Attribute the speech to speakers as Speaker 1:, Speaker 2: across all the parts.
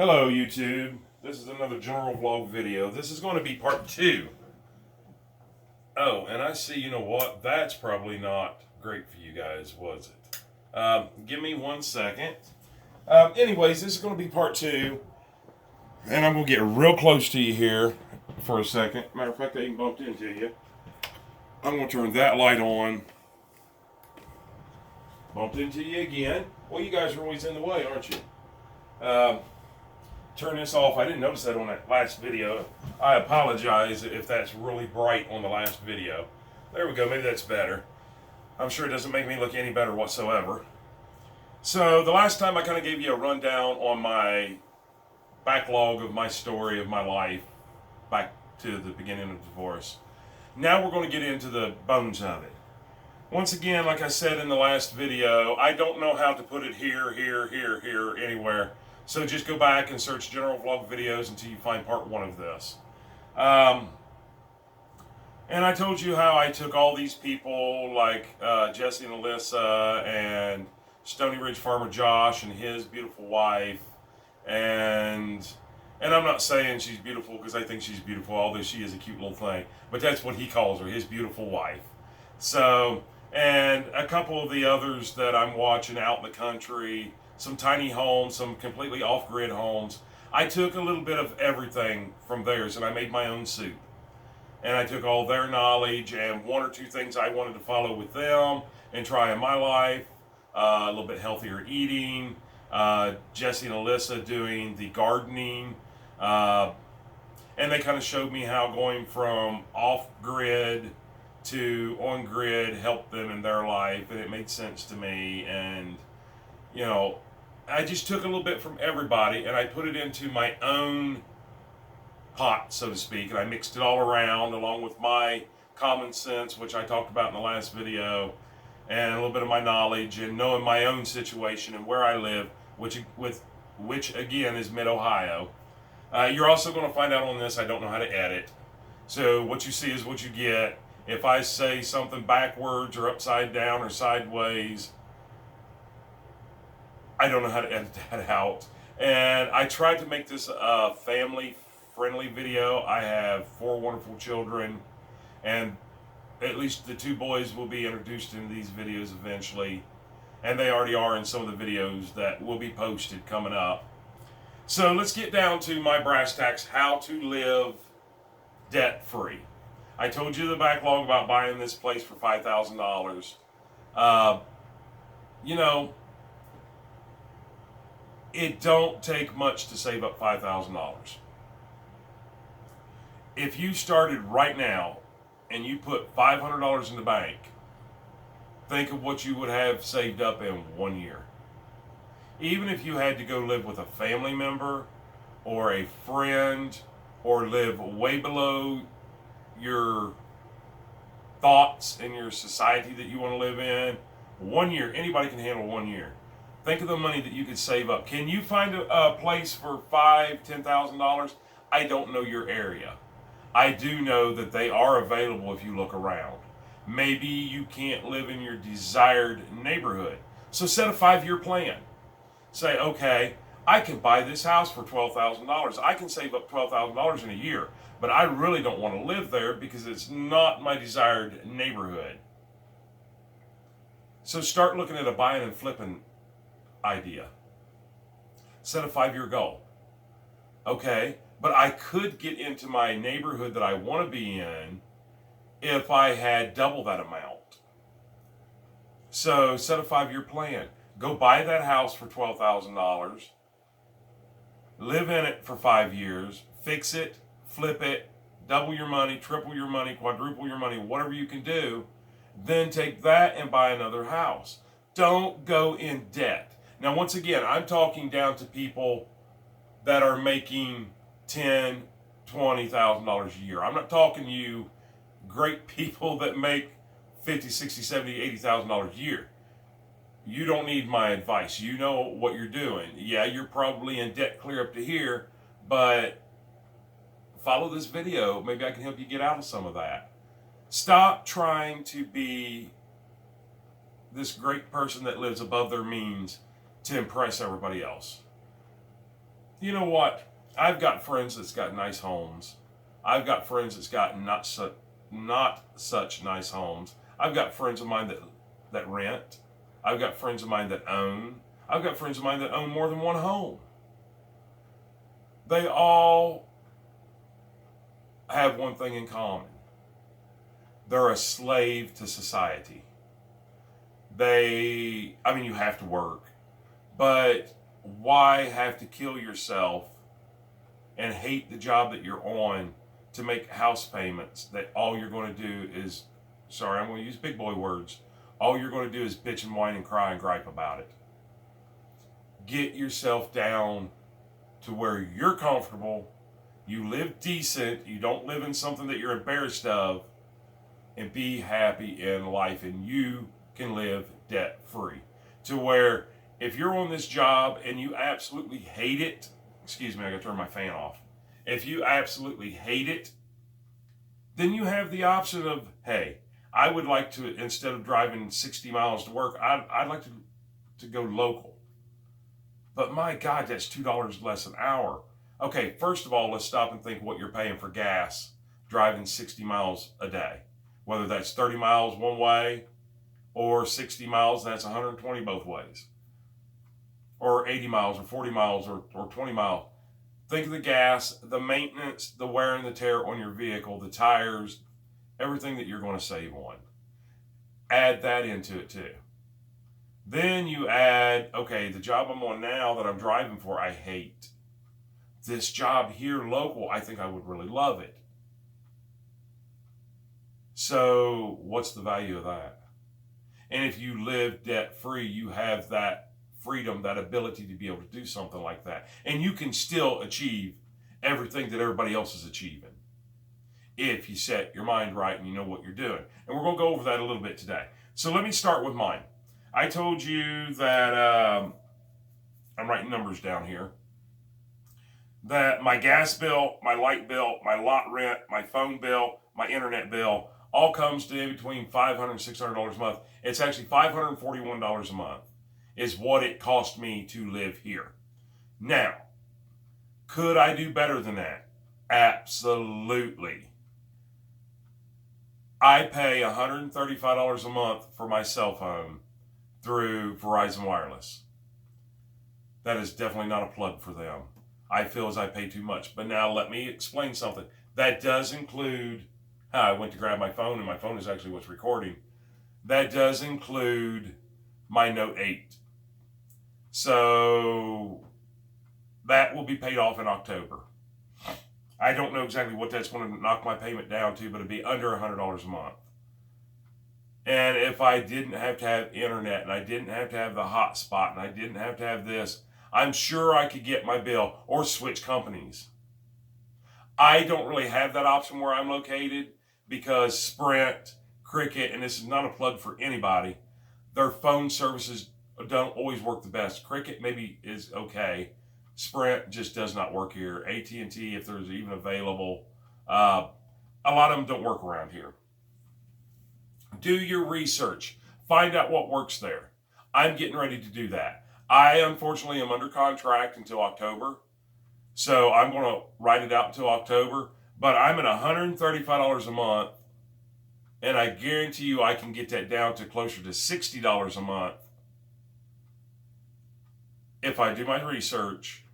Speaker 1: Hello YouTube, this is another general vlog video. This is going to be part 2. Oh, and I see, you know what, that's probably not great for you guys, was it? Give me 1 second. Anyways, this is going to be part 2. And I'm going to get real close to you here for a second. Matter of fact, I even bumped into you. I'm going to turn that light on. Bumped into you again. Well, you guys are always in the way, aren't you? Turn this off. I didn't notice that on that last video. I apologize if that's really bright on the last video. There we go. Maybe that's better. I'm sure it doesn't make me look any better whatsoever. So the last time I kind of gave you a rundown on my backlog of my story of my life back to the beginning of divorce. Now we're going to get into the bones of it. Once again, like I said in the last video, I don't know how to put it here, anywhere. So just go back and search general vlog videos until you find part 1 of this. And I told you how I took all these people like Jesse and Alyssa and Stony Ridge Farmer Josh and his beautiful wife. And I'm not saying she's beautiful because I think she's beautiful, although she is a cute little thing. But that's what he calls her, his beautiful wife. So, and a couple of the others that I'm watching out in the country, some tiny homes, some completely off-grid homes. I took a little bit of everything from theirs and I made my own soup. And I took all their knowledge and 1 or 2 things I wanted to follow with them and try in my life. A little bit healthier eating. Jesse and Alyssa doing the gardening. And they kind of showed me how going from off-grid to on-grid helped them in their life. And it made sense to me. And, you know, I just took a little bit from everybody and I put it into my own pot, so to speak, and I mixed it all around along with my common sense, which I talked about in the last video, and a little bit of my knowledge and knowing my own situation and where I live, which again is Mid-Ohio. You're also going to find out on this I don't know how to edit. So what you see is what you get. If I say something backwards or upside down or sideways, I don't know how to edit that out. And I tried to make this a family-friendly video. I have 4 wonderful children, and at least the 2 boys will be introduced in these videos eventually. And they already are in some of the videos that will be posted coming up. So let's get down to my brass tacks, how to live debt-free. I told you the backlog about buying this place for $5,000. You know, it don't take much to save up $5,000. If you started right now and you put $500 in the bank, think of what you would have saved up in 1 year. Even if you had to go live with a family member or a friend or live way below your thoughts and your society that you want to live in, 1 year, anybody can handle 1 year. Think of the money that you could save up. Can you find a place for $5,000, $10,000? I don't know your area. I do know that they are available if you look around. Maybe you can't live in your desired neighborhood. So set a 5-year plan. Say, okay, I can buy this house for $12,000. I can save up $12,000 in a year, but I really don't want to live there because it's not my desired neighborhood. So start looking at a buying and flipping idea. Set a 5-year goal. Okay, but I could get into my neighborhood that I want to be in if I had double that amount. So set a 5-year plan. Go buy that house for $12,000. Live in it for 5 years. Fix it, flip it, double your money, triple your money, quadruple your money, whatever you can do. Then take that and buy another house. Don't go in debt. Now, once again, I'm talking down to people that are making $10,000, $20,000 a year. I'm not talking to you great people that make $50,000, $60,000, $70,000, $80,000 a year. You don't need my advice. You know what you're doing. Yeah, you're probably in debt clear up to here, but follow this video. Maybe I can help you get out of some of that. Stop trying to be this great person that lives above their means to impress everybody else. You know what? I've got friends that's got nice homes. I've got friends that's got not such nice homes. I've got friends of mine that rent. I've got friends of mine that own. I've got friends of mine that own more than one home. They all have one thing in common. They're a slave to society. You have to work, but why have to kill yourself and hate the job that you're on to make house payments that all you're going to do is, sorry, I'm going to use big boy words, all you're going to do is bitch and whine and cry and gripe about it. Get yourself down to where you're comfortable, you live decent, you don't live in something that you're embarrassed of, and be happy in life, and you can live debt free. To where if you're on this job and you absolutely hate it, excuse me, I gotta turn my fan off. If you absolutely hate it, then you have the option of, hey, I would like to, instead of driving 60 miles to work, I'd like to go local. But my God, that's $2 less an hour. Okay, first of all, let's stop and think what you're paying for gas driving 60 miles a day. Whether that's 30 miles one way or 60 miles, that's 120 both ways. Or 80 miles or 40 miles or 20 miles. Think of the gas, the maintenance, the wear and the tear on your vehicle, the tires, everything that you're going to save on. Add that into it too. Then you add, okay, the job I'm on now that I'm driving for, I hate. This job here local, I think I would really love it. So what's the value of that? And if you live debt free, you have that freedom, that ability to be able to do something like that. And you can still achieve everything that everybody else is achieving if you set your mind right and you know what you're doing. And we're going to go over that a little bit today. So let me start with mine. I told you that I'm writing numbers down here. That my gas bill, my light bill, my lot rent, my phone bill, my internet bill all comes to between $500 and $600 a month. It's actually $541 a month is what it cost me to live here. Now, could I do better than that? Absolutely. I pay $135 a month for my cell phone through Verizon Wireless. That is definitely not a plug for them. I feel as I pay too much. But now let me explain something. That does include, I went to grab my phone and my phone is actually what's recording. That does include my Note 8. So that will be paid off in October. I don't know exactly what that's going to knock my payment down to, but it'll be under $100 a month. And if I didn't have to have internet and I didn't have to have the hotspot and I didn't have to have this, I'm sure I could get my bill or switch companies. I don't really have that option where I'm located because Sprint, Cricket, and this is not a plug for anybody, their phone services don't always work the best. Cricket maybe is okay. Sprint just does not work here. AT&T, if there's even available, a lot of them don't work around here. Do your research. Find out what works there. I'm getting ready to do that. I, unfortunately, am under contract until October. So I'm going to write it out until October. But I'm at $135 a month. And I guarantee you I can get that down to closer to $60 a month if I do my research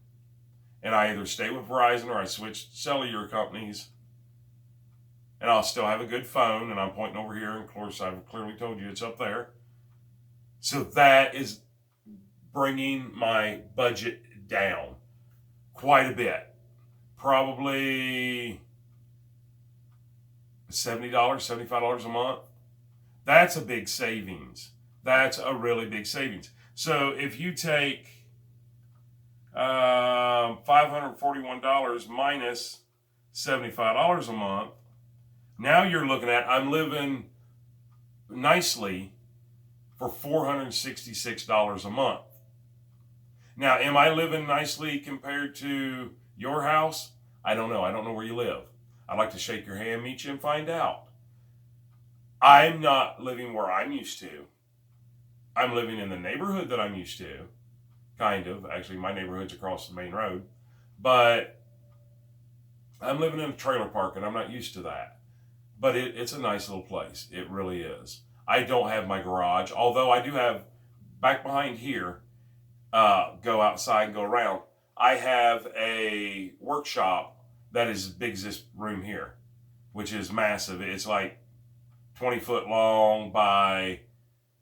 Speaker 1: and I either stay with Verizon or I switch cellular companies. And I'll still have a good phone, and I'm pointing over here, and of course I've clearly told you it's up there. So that is bringing my budget down quite a bit. Probably $70, $75 a month. That's a big savings. That's a really big savings. So if you take $541 minus $75 a month, now you're looking at, I'm living nicely for $466 a month. Now, am I living nicely compared to your house? I don't know. I don't know where you live. I'd like to shake your hand, meet you, and find out. I'm not living where I'm used to. I'm living in the neighborhood that I'm used to. Kind of. Actually, my neighborhood's across the main road. But I'm living in a trailer park and I'm not used to that. But it's a nice little place. It really is. I don't have my garage, although I do have back behind here, go outside and go around. I have a workshop that is as big as this room here, which is massive. It's like 20 foot long by,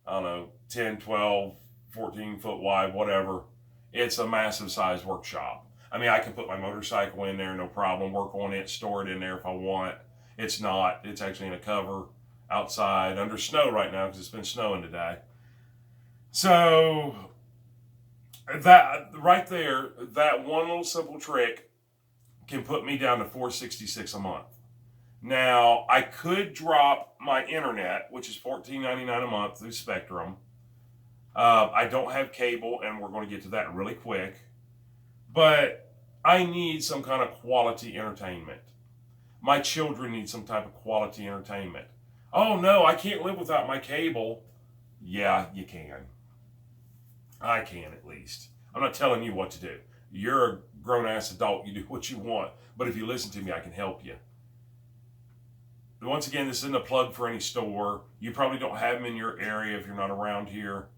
Speaker 1: I don't know, 10, 12, 14 foot wide, whatever. It's a massive size workshop. I mean, I can put my motorcycle in there, no problem, work on it, store it in there if I want. It's not. It's actually in a cover outside under snow right now because it's been snowing today. So that right there, that one little simple trick can put me down to $466 a month. Now, I could drop my internet, which is $14.99 a month through Spectrum. I don't have cable, and we're going to get to that really quick. But I need some kind of quality entertainment. My children need some type of quality entertainment. Oh no, I can't live without my cable. Yeah, you can. I can at least. I'm not telling you what to do. You're a grown-ass adult. You do what you want. But if you listen to me, I can help you. Once again, this isn't a plug for any store. You probably don't have them in your area if you're not around here.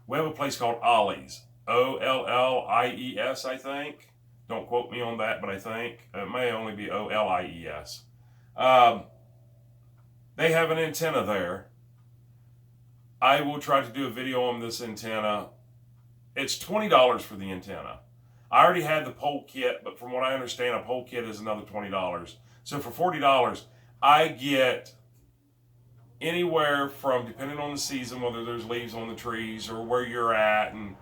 Speaker 1: We have a place called Ollie's. Ollies, I think. Don't quote me on that, but I think. It may only be Olies. They have an antenna there. I will try to do a video on this antenna. It's $20 for the antenna. I already had the pole kit, but from what I understand, a pole kit is another $20. So for $40, I get anywhere from, depending on the season, whether there's leaves on the trees or where you're at, and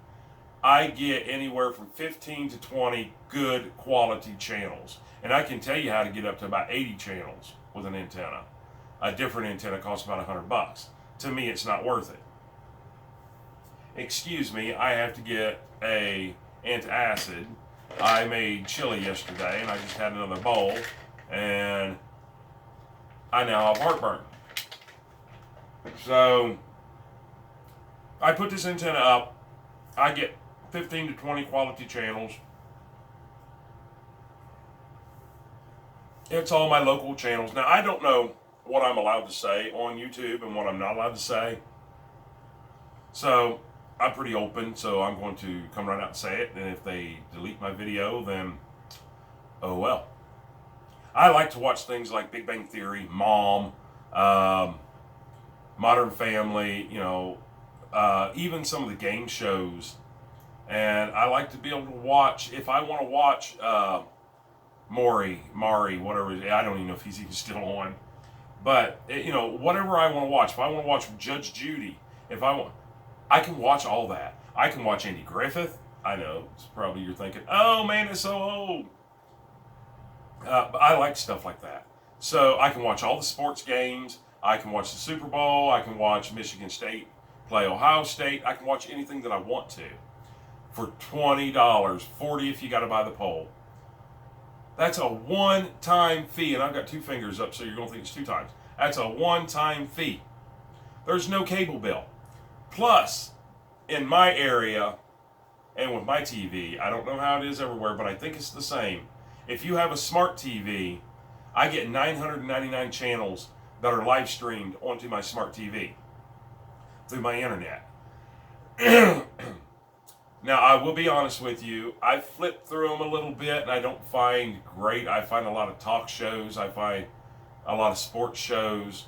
Speaker 1: I get anywhere from 15 to 20 good quality channels. And I can tell you how to get up to about 80 channels with an antenna. A different antenna costs about $100. To me, it's not worth it. Excuse me, I have to get a antacid. I made chili yesterday and I just had another bowl and I now have heartburn. So I put this antenna up. I get 15 to 20 quality channels. It's all my local channels. Now, I don't know what I'm allowed to say on YouTube and what I'm not allowed to say. So I'm pretty open, so I'm going to come right out and say it. And if they delete my video, then oh well. I like to watch things like Big Bang Theory, Mom, Modern Family, even some of the game shows. And I like to be able to watch, if I want to watch Mari, whatever, I don't even know if he's even still on. But, whatever I want to watch. If I want to watch Judge Judy, I can watch all that. I can watch Andy Griffith. I know, it's probably you're thinking, oh man, it's so old. But I like stuff like that. So I can watch all the sports games. I can watch the Super Bowl. I can watch Michigan State play Ohio State. I can watch anything that I want to for $20, $40 if you got to buy the pole. That's a one-time fee, and I've got two fingers up, so you're going to think it's two times. That's a one-time fee. There's no cable bill. Plus, in my area and with my TV, I don't know how it is everywhere, but I think it's the same. If you have a smart TV, I get 999 channels that are live streamed onto my smart TV through my internet. Now, I will be honest with you. I flipped through them a little bit, and I don't find great. I find a lot of talk shows. I find a lot of sports shows.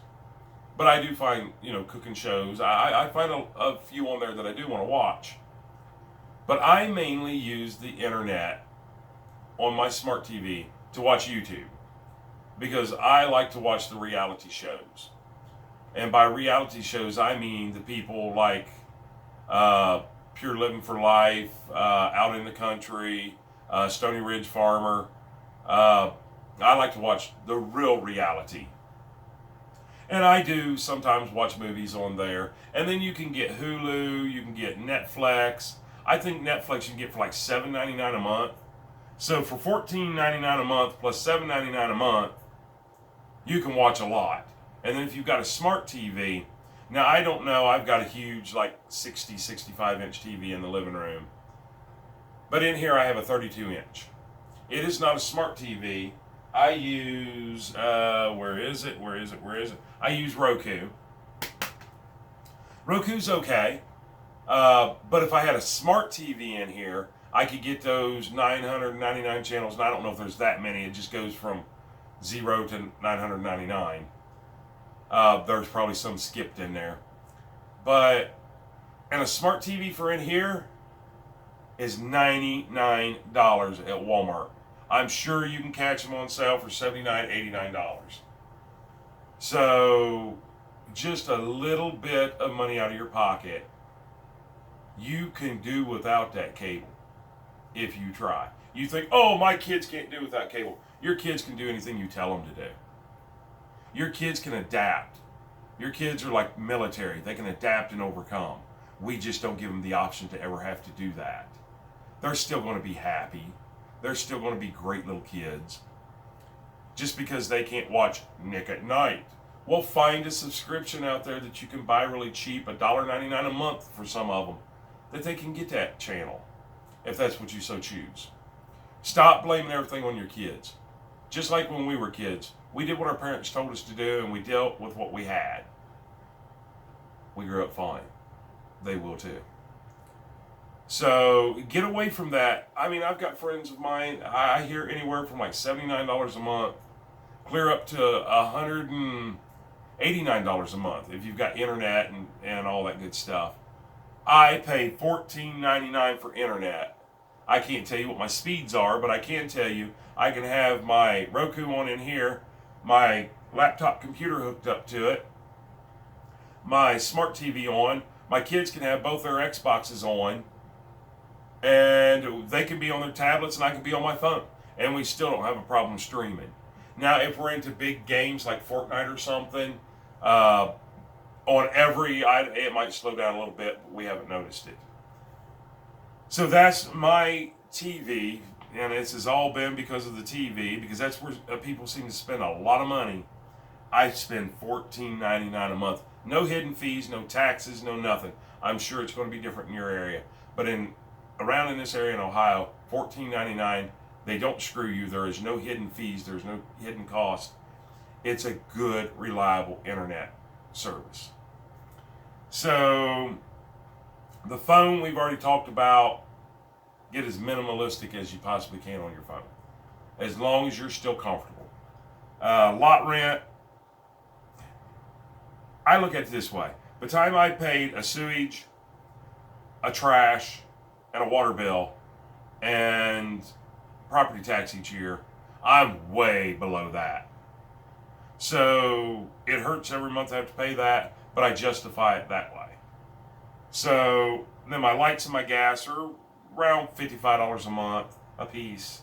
Speaker 1: But I do find, cooking shows. I find a few on there that I do want to watch. But I mainly use the internet on my smart TV to watch YouTube. Because I like to watch the reality shows. And by reality shows, I mean the people like Pure Living for Life, Out in the Country, Stony Ridge Farmer. I like to watch the real reality. And I do sometimes watch movies on there. And then you can get Hulu, you can get Netflix. I think Netflix you can get for like $7.99 a month. So for $14.99 a month plus $7.99 a month, you can watch a lot. And then if you've got a smart TV, now I don't know, I've got a huge like 60, 65 inch TV in the living room. But in here I have a 32 inch. It is not a smart TV. I use, where is it? I use Roku. Roku's okay. But if I had a smart TV in here, I could get those 999 channels, and I don't know if there's that many. It just goes from 0 to 999. There's probably some skipped in there. And a smart TV for in here is $99 at Walmart. I'm sure you can catch them on sale for $79, $89. So, just a little bit of money out of your pocket, you can do without that cable if you try. You think, oh, my kids can't do without cable. Your kids can do anything you tell them to do. Your kids can adapt. Your kids are like military. They can adapt and overcome. We just don't give them the option to ever have to do that. They're still going to be happy. They're still going to be great little kids. Just because they can't watch Nick at Night. Well, find a subscription out there that you can buy really cheap, $1.99 a month for some of them, that they can get that channel, if that's what you so choose. Stop blaming everything on your kids. Just like when we were kids, we did what our parents told us to do, and we dealt with what we had. We grew up fine. They will too. So get away from that. I mean, I've got friends of mine, I hear anywhere from like $79 a month, clear up to $189 a month if you've got internet and all that good stuff. I pay $14.99 for internet. I can't tell you what my speeds are, but I can tell you I can have my Roku on in here, my laptop computer hooked up to it, my smart TV on, my kids can have both their Xboxes on, and they can be on their tablets and I can be on my phone, and we still don't have a problem streaming. Now, if we're into big games like Fortnite or something, on it might slow down a little bit, but we haven't noticed it. So that's my TV, and this has all been because of the TV, because that's where people seem to spend a lot of money. I spend $14.99 a month. No hidden fees, no taxes, no nothing. I'm sure it's going to be different in your area. But around in this area in Ohio, $14.99, they don't screw you. There is no hidden fees. There's no hidden cost. It's a good, reliable internet service. So, the phone we've already talked about. Get as minimalistic as you possibly can on your phone, as long as you're still comfortable. Lot rent, I look at it this way. By the time I paid a sewage, a trash, and a water bill, and property tax each year, I'm way below that. So it hurts every month I have to pay that, but I justify it that way. So then my lights and my gas are around $55 a month a piece.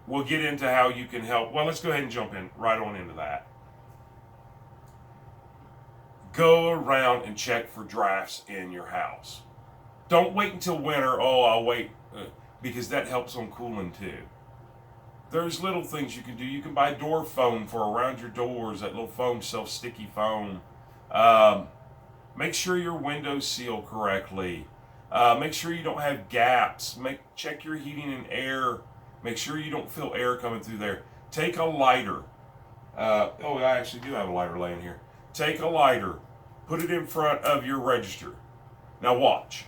Speaker 1: We'll get into how you can help. Well, let's go ahead and jump in right on into that. Go around and check for drafts in your house. Don't wait until winter. Oh, I'll wait, because that helps on cooling too. There's little things you can do. You can buy door foam for around your doors, that little foam, self-sticky foam. Make sure your windows seal correctly. Make sure you don't have gaps. Check your heating and air. Make sure you don't feel air coming through there. Take a lighter. I actually do have a lighter laying here. Take a lighter. Put it in front of your register. Now watch.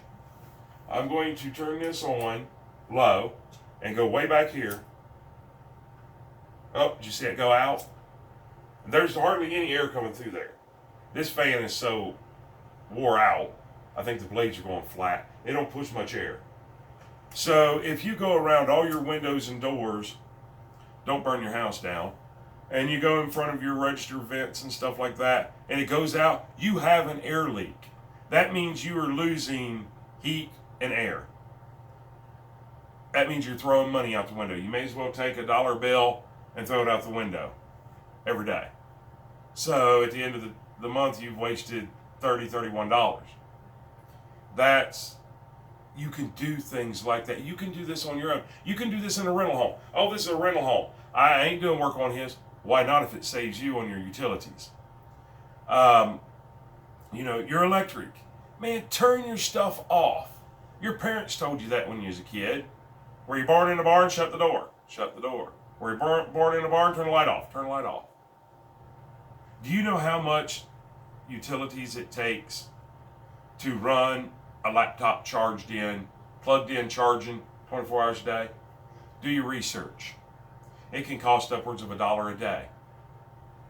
Speaker 1: I'm going to turn this on low and go way back here. Oh, did you see it go out? There's hardly any air coming through there. This fan is so wore out. I think the blades are going flat. They don't push much air. So if you go around all your windows and doors, don't burn your house down, and you go in front of your register vents and stuff like that, and it goes out, you have an air leak. That means you are losing heat and air. That means you're throwing money out the window. You may as well take a dollar bill and throw it out the window every day. So at the end of the month, you've wasted $30, $31. You can do things like that. You can do this on your own. You can do this in a rental home. Oh, this is a rental home. I ain't doing work on his. Why not if it saves you on your utilities? Your electric. Man, turn your stuff off. Your parents told you that when you was a kid. Were you born in a barn? Shut the door. shut the door. Were you born in a barn? Turn the light off. Turn the light off. Do you know how much utilities it takes to run a laptop charged in, plugged in, charging 24 hours a day? Do your research. It can cost upwards of $1 a day.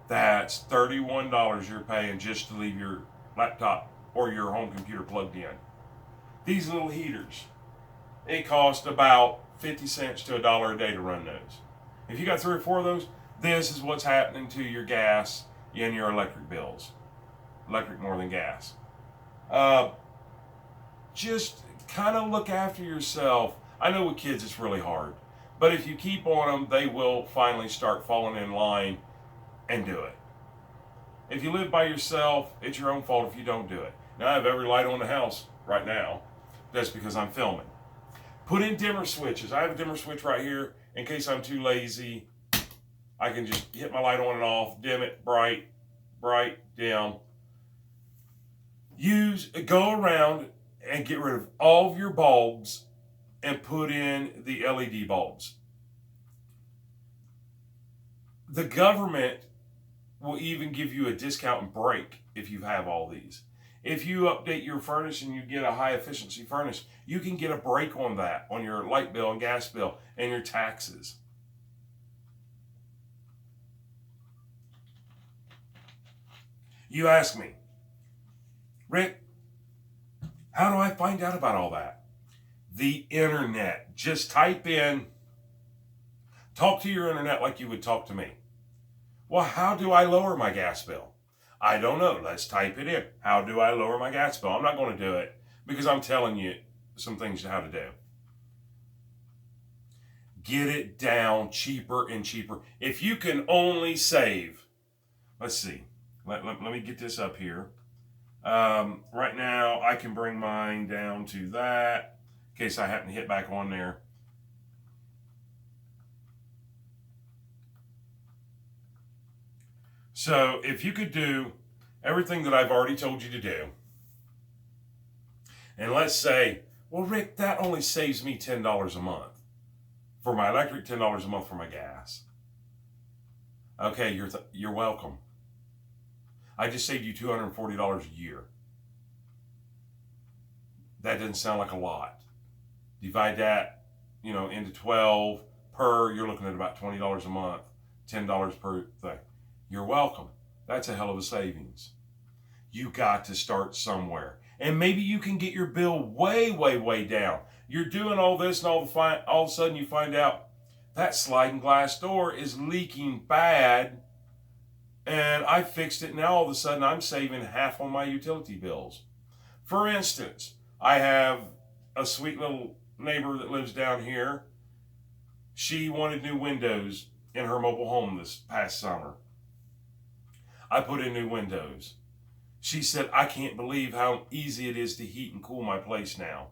Speaker 1: That's $31 you're paying just to leave your laptop or your home computer plugged in. These little heaters, it costs about 50 cents to $1 a day to run those. If you got 3 or 4 of those, this is what's happening to your gas and your electric bills. Electric more than gas. Just kind of look after yourself. I know with kids it's really hard, but if you keep on them, they will finally start falling in line and do it. If you live by yourself, it's your own fault if you don't do it. Now I have every light on the house right now. That's because I'm filming. Put in dimmer switches. I have a dimmer switch right here in case I'm too lazy. I can just hit my light on and off, dim it, bright, dim. Go around and get rid of all of your bulbs and put in the LED bulbs. The government will even give you a discount and break if you have all these. If you update your furnace and you get a high efficiency furnace, you can get a break on that, on your light bill and gas bill and your taxes. You ask me, Rick, how do I find out about all that? The internet. Just type in, talk to your internet like you would talk to me. Well, how do I lower my gas bill? I don't know. Let's type it in. How do I lower my gas bill? I'm not going to do it because I'm telling you some things how to do. Get it down cheaper and cheaper. If you can only save, let's see. Let me get this up here. Right now, I can bring mine down to that in case I happen to hit back on there. So if you could do everything that I've already told you to do, and let's say, well, Rick, that only saves me $10 a month for my electric, $10 a month for my gas. Okay, you're welcome. I just saved you $240 a year. That doesn't sound like a lot. Divide that, into 12 per, you're looking at about $20 a month, $10 per thing. You're welcome. That's a hell of a savings. You got to start somewhere. And maybe you can get your bill way, way, way down. You're doing all this and all of a sudden you find out that sliding glass door is leaking bad. And I fixed it. Now all of a sudden I'm saving half on my utility bills. For instance, I have a sweet little neighbor that lives down here. She wanted new windows in her mobile home this past summer. I put in new windows. She said, I can't believe how easy it is to heat and cool my place now.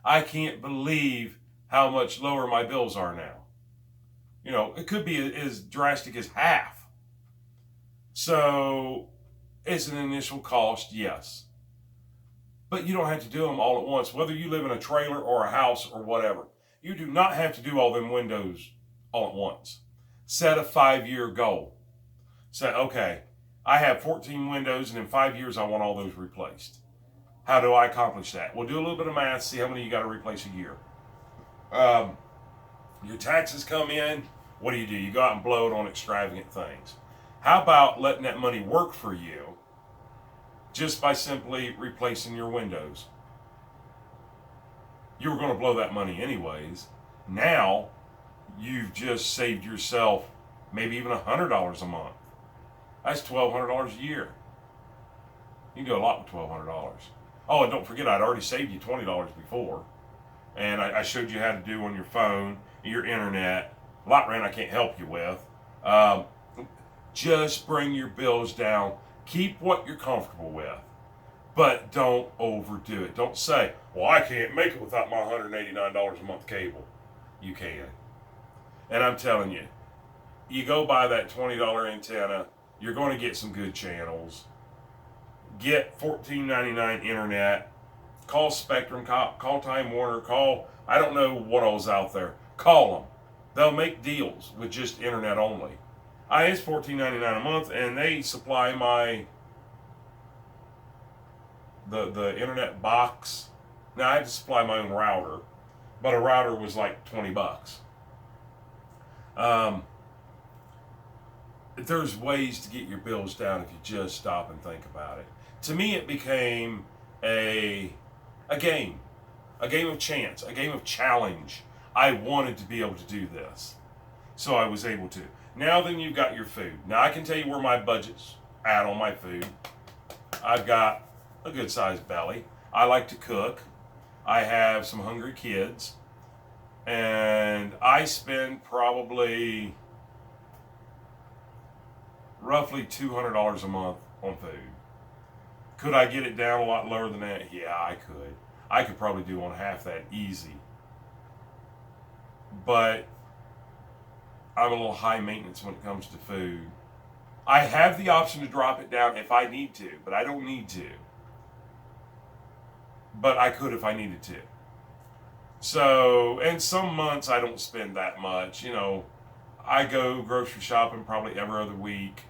Speaker 1: I can't believe how much lower my bills are now. It could be as drastic as half. So it's an initial cost, yes. But you don't have to do them all at once, whether you live in a trailer or a house or whatever. You do not have to do all them windows all at once. Set a 5-year goal. Say, okay, I have 14 windows and in 5 years I want all those replaced. How do I accomplish that? Well, do a little bit of math, see how many you got to replace a year. Your taxes come in, what do? You go out and blow it on extravagant things. How about letting that money work for you just by simply replacing your windows? You were going to blow that money anyways. Now, you've just saved yourself maybe even $100 a month. That's $1,200 a year. You can do a lot with $1,200. Oh, and don't forget, I'd already saved you $20 before. And I showed you how to do on your phone, your internet. LotRent I can't help you with. Just bring your bills down. Keep what you're comfortable with. But don't overdo it. Don't say, well, I can't make it without my $189 a month cable. You can. And I'm telling you, you go buy that $20 antenna, you're going to get some good channels. Get $14.99 internet. Call Spectrum, call Time Warner, I don't know what all's out there. Call them. They'll make deals with just internet only. It's $14.99 a month, and they supply my the internet box. Now I had to supply my own router, but a router was like $20. Um, there's ways to get your bills down if you just stop and think about it. To me, it became a game, a game of chance, a game of challenge. I wanted to be able to do this, so I was able to. Now then, you've got your food. Now I can tell you where my budget's at on my food. I've got a good sized belly. I like to cook. I have some hungry kids, and I spend probably roughly $200 a month on food. Could I get it down a lot lower than that? Yeah, I could. I could probably do on half that easy. But I'm a little high maintenance when it comes to food. I have the option to drop it down if I need to, but I don't need to. But I could if I needed to. So, and some months I don't spend that much. I go grocery shopping probably every other week.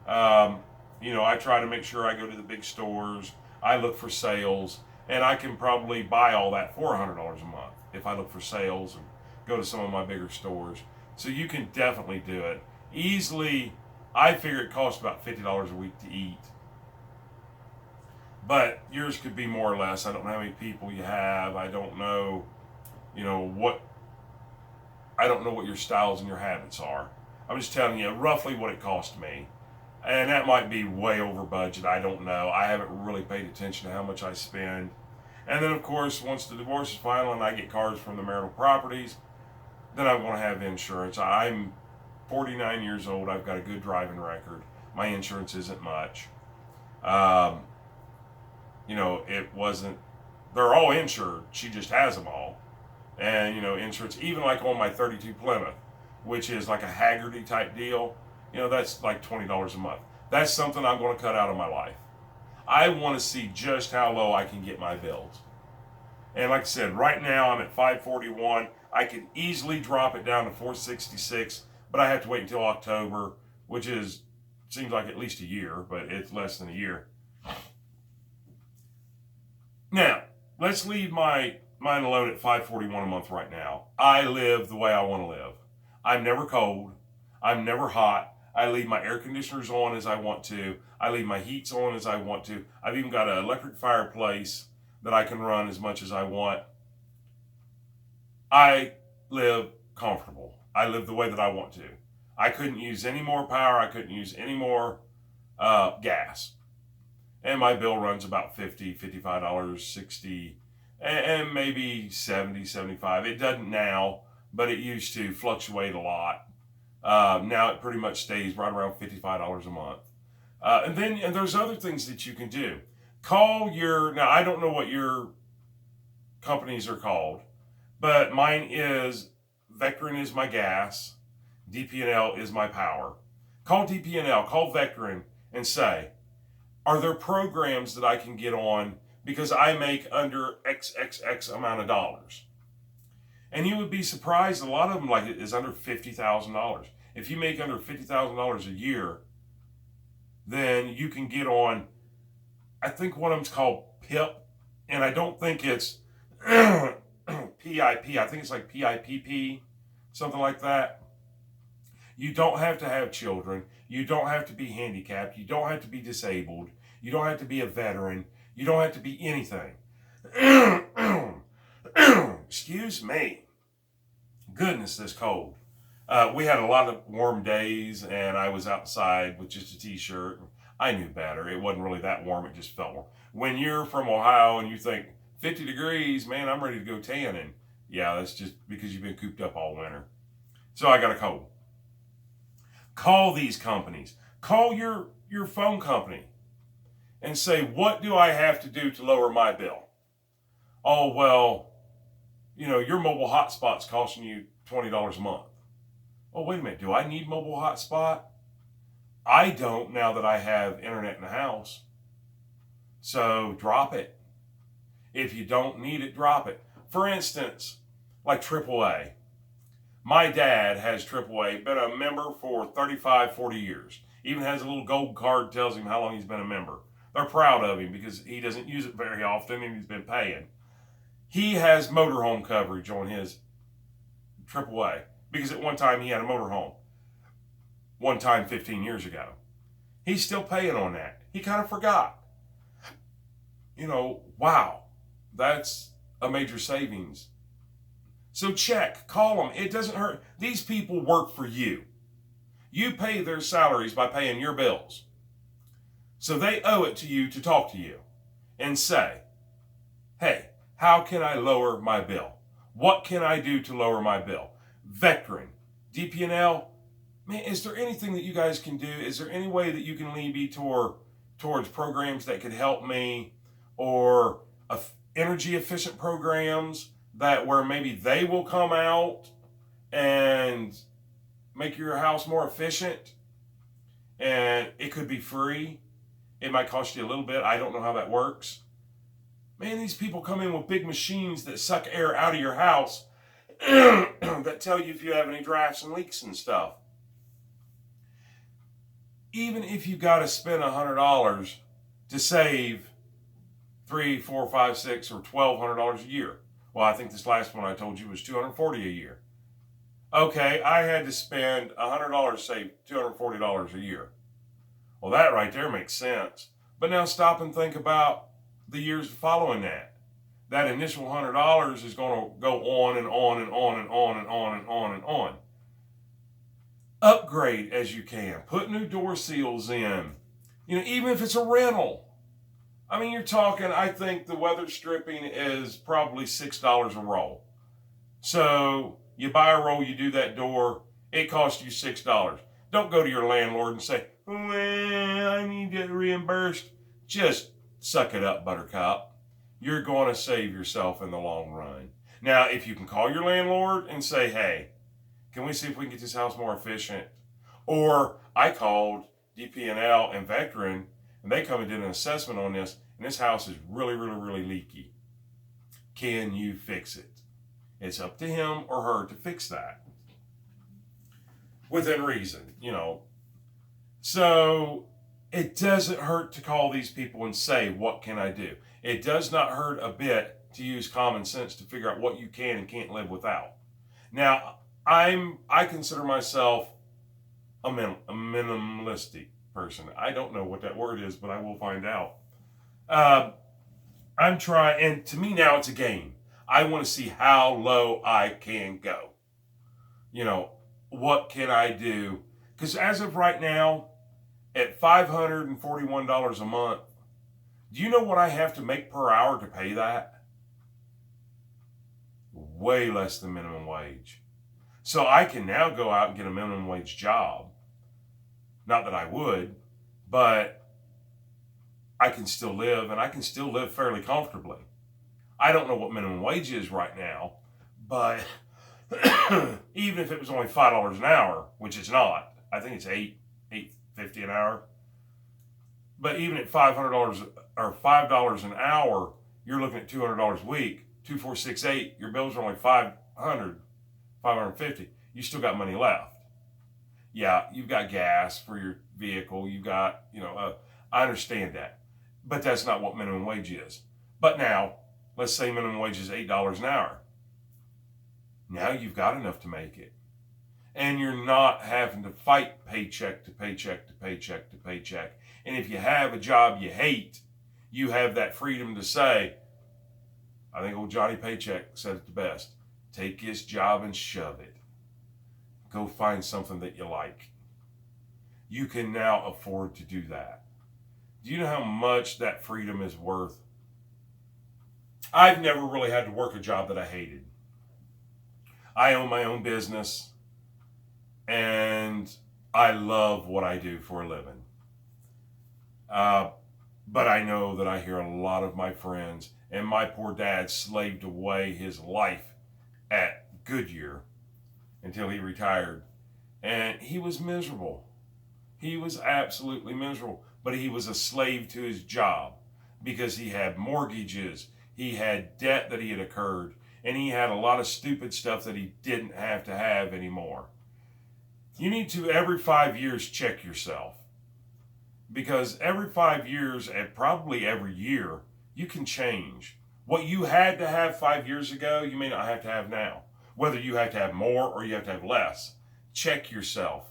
Speaker 1: I try to make sure I go to the big stores. I look for sales, and I can probably buy all that for $100 a month if I look for sales and go to some of my bigger stores. So you can definitely do it. Easily, I figure it costs about $50 a week to eat. But yours could be more or less. I don't know how many people you have. I don't know, what your styles and your habits are. I'm just telling you roughly what it cost me. And that might be way over budget. I don't know. I haven't really paid attention to how much I spend. And then, of course, once the divorce is final and I get cards from the marital properties, then I'm going to have insurance. I'm 49 years old. I've got a good driving record. My insurance isn't much. It wasn't, they're all insured. She just has them all. And, insurance, even like on my 32 Plymouth, which is like a Haggerty type deal, that's like $20 a month. That's something I'm going to cut out of my life. I want to see just how low I can get my bills. And like I said, right now I'm at $541. I could easily drop it down to $466, but I have to wait until October, which seems like at least a year, but it's less than a year. Now, let's leave mine alone at $541 a month right now. I live the way I want to live. I'm never cold. I'm never hot. I leave my air conditioners on as I want to. I leave my heats on as I want to. I've even got an electric fireplace that I can run as much as I want. I live comfortable. I live the way that I want to. I couldn't use any more power. I couldn't use any more gas. And my bill runs about $50, $55, $60, and maybe $70, $75. It doesn't now, but it used to fluctuate a lot. Now it pretty much stays right around $55 a month. And there's other things that you can do. Now I don't know what your companies are called, but mine is, Vectren is my gas, DP&L is my power. Call DP&L, call Vectren, and say, are there programs that I can get on because I make under XXX amount of dollars? And you would be surprised, a lot of them is under $50,000. If you make under $50,000 a year, then you can get on, I think one of them's called PIP, and I don't think it's PIP. I think it's like PIPP, something like that. You don't have to have children. You don't have to be handicapped. You don't have to be disabled. You don't have to be a veteran. You don't have to be anything. Excuse me. Goodness, this cold. We had a lot of warm days, and I was outside with just a t-shirt. I knew better. It wasn't really that warm. It just felt warm. When you're from Ohio and you think 50 degrees, man, I'm ready to go tanning. Yeah, that's just because you've been cooped up all winter. So I got a cold. Call these companies. Call your phone company and say, what do I have to do to lower my bill? Oh, well, your mobile hotspot's costing you $20 a month. Oh, wait a minute. Do I need mobile hotspot? I don't, now that I have internet in the house. So drop it. If you don't need it, drop it. For instance, like AAA. My dad has AAA, been a member for 35, 40 years. Even has a little gold card, tells him how long he's been a member. They're proud of him because he doesn't use it very often and he's been paying. He has motorhome coverage on his AAA because at one time he had a motorhome. One time 15 years ago. He's still paying on that. He kind of forgot. Wow, that's a major savings. So check, call them. It doesn't hurt. These people work for you. You pay their salaries by paying your bills. So they owe it to you to talk to you and say, hey, how can I lower my bill? What can I do to lower my bill? Vectren, DP&L, man, is there anything that you guys can do? Is there any way that you can lead me towards programs that could help me, or energy efficient programs where maybe they will come out and make your house more efficient, and it could be free. It might cost you a little bit. I don't know how that works. Man, these people come in with big machines that suck air out of your house that tell you if you have any drafts and leaks and stuff. Even if you got to spend $100 to save $300, $400, $500, $600, or $1,200 a year. Well, I think this last one I told you was $240 a year. Okay, I had to spend $100 to save $240 a year. Well, that right there makes sense. But now stop and think about the years following that. That initial $100 is going to go on and on and on and on and on and on and on. Upgrade as you can. Put new door seals in. Even if it's a rental. I mean, you're talking, I think the weather stripping is probably $6 a roll. So you buy a roll, you do that door, it costs you $6. Don't go to your landlord and say, well, I need to get reimbursed. Just suck it up, buttercup. You're going to save yourself in the long run. Now, if you can call your landlord and say, hey, can we see if we can get this house more efficient? Or I called DP&L and Vectren, and they come and did an assessment on this, and this house is really, really, really leaky. Can you fix it? It's up to him or her to fix that. Within reason, So it doesn't hurt to call these people and say, what can I do? It does not hurt a bit to use common sense to figure out what you can and can't live without. Now, I consider myself a minimalistic person. I don't know what that word is, but I will find out. I'm trying, and to me now it's a game. I want to see how low I can go. What can I do? Because as of right now, at $541 a month, do you know what I have to make per hour to pay that? Way less than minimum wage. So I can now go out and get a minimum wage job. Not that I would, but I can still live, and I can still live fairly comfortably. I don't know what minimum wage is right now, but even if it was only $5 an hour, which it's not, I think it's $8.50 an hour. But even at $500 or $5 an hour, you're looking at $200 a week. 2, 4, 6, 8. Your bills are only $550. You still got money left. Yeah, you've got gas for your vehicle. You've got, I understand that, but that's not what minimum wage is. But now, let's say minimum wage is $8 an hour. Now you've got enough to make it. And you're not having to fight paycheck to paycheck to paycheck to paycheck. And if you have a job you hate, you have that freedom to say, I think old Johnny Paycheck said it the best, take his job and shove it. Go find something that you like. You can now afford to do that. Do you know how much that freedom is worth? I've never really had to work a job that I hated. I own my own business, and I love what I do for a living. But I know that I hear a lot of my friends, and my poor dad slaved away his life at Goodyear until he retired. And he was miserable. He was absolutely miserable. But he was a slave to his job because he had mortgages. He had debt that he had incurred. and he had a lot of stupid stuff that he didn't have to have anymore. You need to, every 5 years, check yourself. Because every 5 years, and probably every year, you can change. What you had to have 5 years ago, you may not have to have now. Whether you have to have more or you have to have less. Check yourself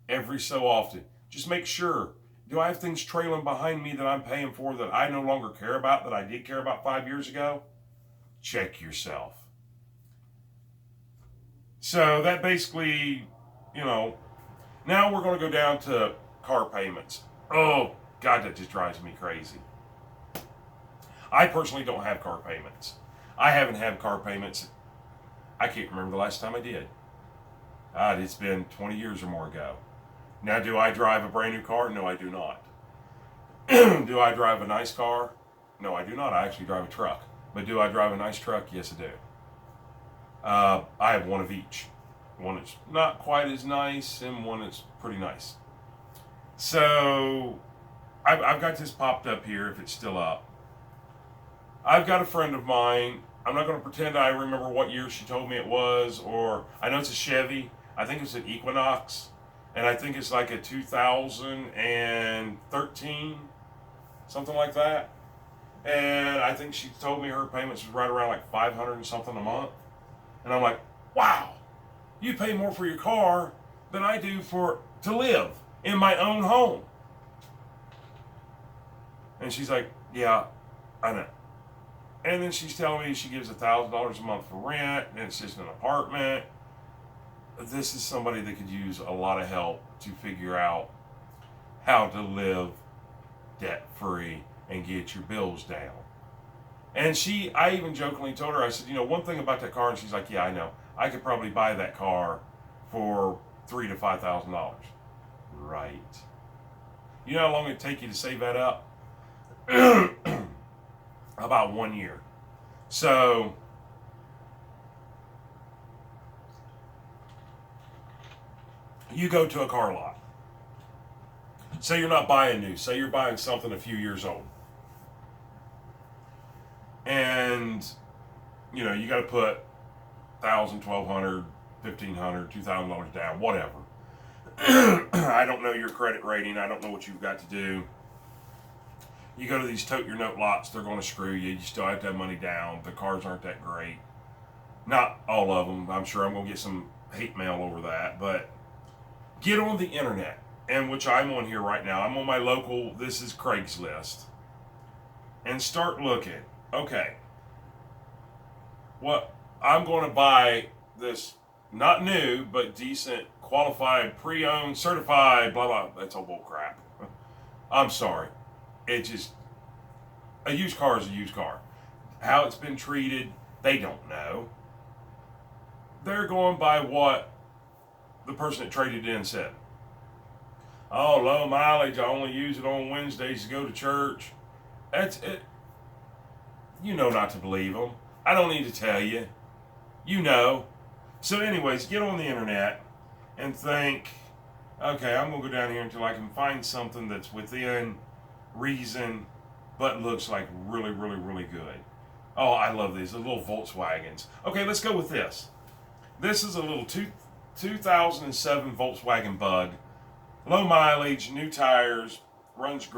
Speaker 1: every so often. Just make sure, do I have things trailing behind me that I'm paying for that I no longer care about, that I did care about 5 years ago? Check yourself. So that basically, now we're going to go down to car payments. Oh, God, that just drives me crazy. I personally don't have car payments. I haven't had car payments. I can't remember the last time I did. It's been 20 years or more ago. Now, do I drive a brand new car? No, I do not. Do I drive a nice car? No, I do not. I actually drive a truck. But do I drive a nice truck? Yes, I do. I have one of each. One that's not quite as nice and one that's pretty nice. So, I've got this popped up here, if it's still up. I've got a friend of mine. I'm not going to pretend I remember what year she told me it was, or I know it's a Chevy. I think it's an Equinox, and I think it's like a 2013, something like that. And I think she told me her payments was right around like 500 and something a month. And I'm like, wow, you pay more for your car than I do to live in my own home. And she's like, yeah, I know. And then she's telling me she gives $1,000 a month for rent, and it's just an apartment. This is somebody that could use a lot of help to figure out how to live debt-free and get your bills down. And I even jokingly told her, I said, one thing about that car, and she's like, yeah, I know. I could probably buy that car for $3,000 to $5,000. Right. You know how long it'd take you to save that up? About 1 year. So, you go to a car lot. Say you're not buying new. Say you're buying something a few years old. And, you got to put $1,000, $1,200, $1,500, $2,000 down, whatever. I don't know your credit rating. I don't know what you've got to do. You go to these tote your note lots, they're going to screw you. You still have to have money down. The cars aren't that great. Not all of them. I'm sure I'm going to get some hate mail over that. But get on the internet, and which I'm on here right now. I'm on my local, this is Craigslist. And start looking. Okay. What I'm going to buy this, not new, but decent, qualified, pre-owned, certified, blah, blah. That's all bull crap. I'm sorry. A used car is a used car. How it's been treated, they don't know. They're going by what the person that traded in said. Oh, low mileage, I only use it on Wednesdays to go to church. That's it. You know not to believe them. I don't need to tell you. You know. So anyways, get on the internet and think, okay, I'm going to go down here until I can find something that's within reason, but looks like really, really, really good. Oh, I love these, the little Volkswagens. Okay, let's go with this. This is a little 2007 Volkswagen Bug. Low mileage, new tires, runs great.